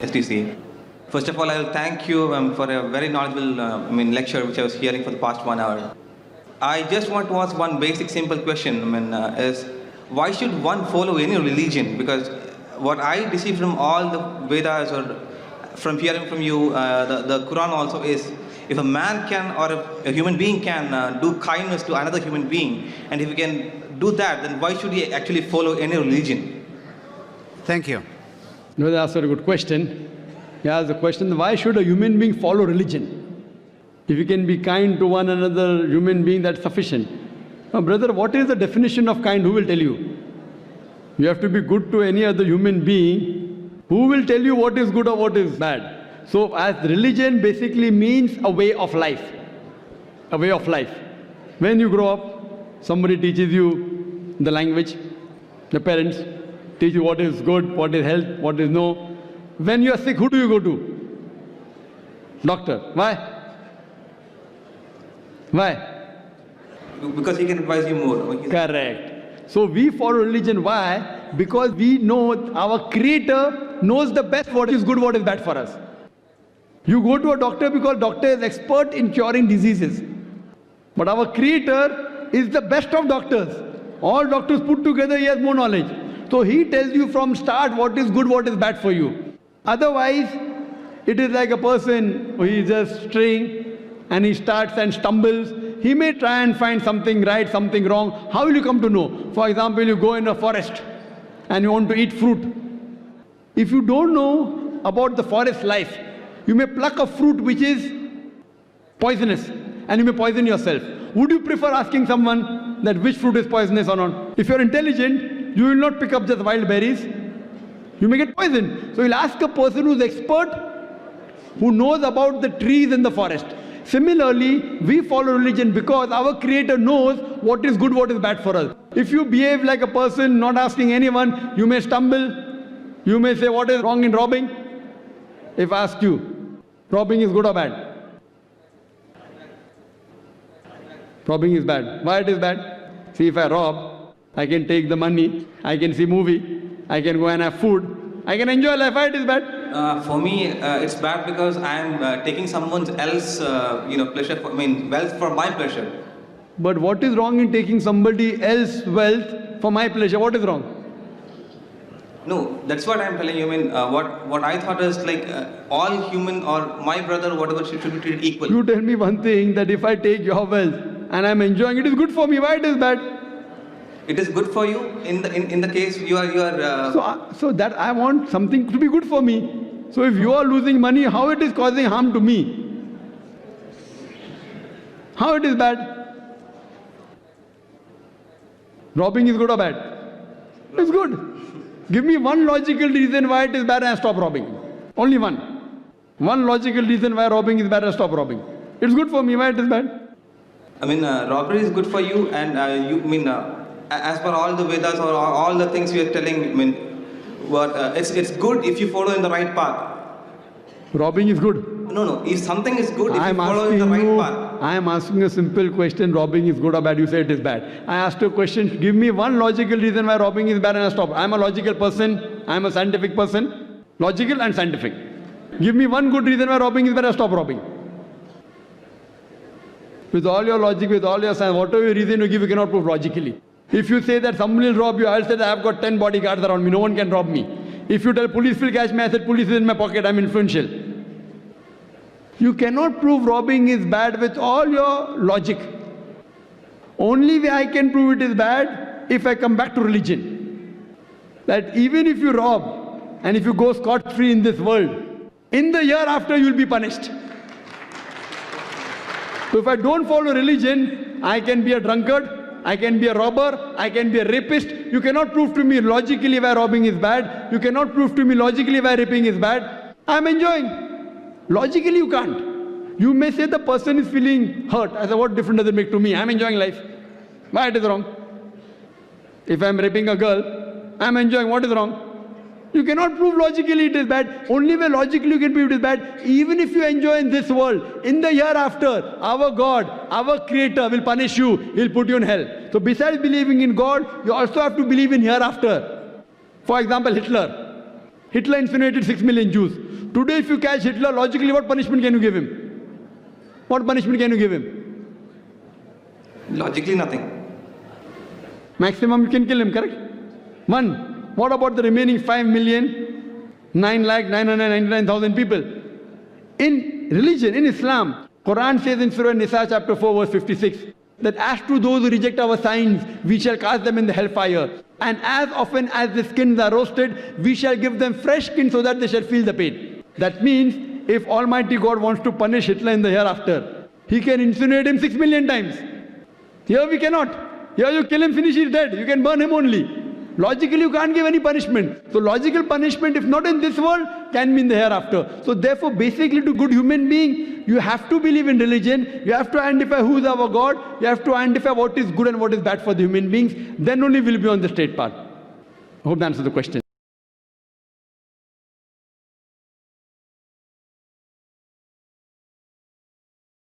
STC. First of all, I will thank you for a very knowledgeable lecture which I was hearing for the past 1 hour. I just want to ask one basic simple question, is why should one follow any religion? Because what I receive from all the Vedas or from hearing from you, the Quran also is, if a man can or a human being can do kindness to another human being, and if he can do that, then why should he actually follow any religion? Thank you. No, that's a very good question. He asked the question, why should a human being follow religion? If you can be kind to one another human being, that's sufficient. Now, brother, what is the definition of kind? Who will tell you? You have to be good to any other human being. Who will tell you what is good or what is bad? So, as religion basically means a way of life. A way of life. When you grow up, somebody teaches you the language, the parents teach you what is good, what is health, what is no. When you are sick, who do you go to? Doctor. Why? Why? Because he can advise you more. Correct. So we follow religion. Why? Because we know our Creator knows the best what is good, what is bad for us. You go to a doctor because doctor is expert in curing diseases. But our Creator is the best of doctors. All doctors put together, he has more knowledge. So he tells you from start what is good, what is bad for you. Otherwise, it is like a person who is just straying and he starts and stumbles. He may try and find something right, something wrong. How will you come to know? For example, you go in a forest and you want to eat fruit. If you don't know about the forest life, you may pluck a fruit which is poisonous and you may poison yourself. Would you prefer asking someone that which fruit is poisonous or not? If you're intelligent, you will not pick up just wild berries. You may get poisoned. So you'll ask a person who's expert, who knows about the trees in the forest. Similarly, we follow religion because our Creator knows what is good, what is bad for us. If you behave like a person not asking anyone, you may stumble. You may say, what is wrong in robbing? If I ask you, robbing is good or bad? Robbing is bad. Why it is bad? See, if I rob, I can take the money, I can see movie, I can go and have food, I can enjoy life. Why it is bad? For me, it's bad because I am taking someone else, pleasure. Wealth for my pleasure. But what is wrong in taking somebody else's wealth for my pleasure? What is wrong? No, that's what I'm telling you. What I thought is like all human or my brother, whatever, should be treated equal. You tell me one thing, that if I take your wealth and I'm enjoying it, is good for me. Why it is bad? It is good for you in the case you are. So that I want something to be good for me. So if you are losing money, how it is causing harm to me? How it is bad? Robbing is good or bad? It's good. Give me one logical reason why it is bad and stop robbing. Only one. One logical reason why robbing is bad and stop robbing. It's good for me. Why it is bad? Robbery is good for you, and as per all the Vedas or all the things you are telling, it's good if you follow in the right path. Robbing is good. No. If something is good, if you follow in the right path. I am asking a simple question, robbing is good or bad? You say it is bad. I asked you a question, give me one logical reason why robbing is bad and I stop. I am a logical person, I am a scientific person, logical and scientific. Give me one good reason why robbing is bad and stop robbing. With all your logic, with all your science, whatever reason you give, you cannot prove logically. If you say that somebody will rob you, I'll say that I have got 10 bodyguards around me, no one can rob me. If you tell police will catch me, I said police is in my pocket, I'm influential. You cannot prove robbing is bad with all your logic. Only way I can prove it is bad if I come back to religion. That even if you rob and if you go scot-free in this world, in the year after you will be punished. So if I don't follow religion, I can be a drunkard, I can be a robber, I can be a rapist. You cannot prove to me logically why robbing is bad. You cannot prove to me logically why raping is bad. I am enjoying. Logically you can't. You may say the person is feeling hurt. I say, what difference does it make to me? I am enjoying life. Why it is wrong? If I am raping a girl, I am enjoying. What is wrong? You cannot prove logically it is bad. Only way logically you can prove it is bad. Even if you enjoy in this world, in the year after, our God, our Creator will punish you. He will put you in hell. So besides believing in God, you also have to believe in hereafter. For example, Hitler. Hitler incinerated 6 million Jews. Today, if you catch Hitler, logically, what punishment can you give him? What punishment can you give him? Logically, nothing. Maximum you can kill him, correct? One. What about the remaining 5,09,999,000 people? In religion, in Islam, Quran says in Surah Nisa chapter 4 verse 56 that as to those who reject our signs, we shall cast them in the hellfire. And as often as the skins are roasted, we shall give them fresh skin so that they shall feel the pain. That means if Almighty God wants to punish Hitler in the hereafter, He can incinerate him 6 million times. Here we cannot. Here you kill him, finish, he's dead. You can burn him only. Logically, you can't give any punishment. So logical punishment, if not in this world, can be in the hereafter. So therefore, basically to good human being, you have to believe in religion. You have to identify who is our God. You have to identify what is good and what is bad for the human beings. Then only we'll be on the straight path. I hope that answers the question.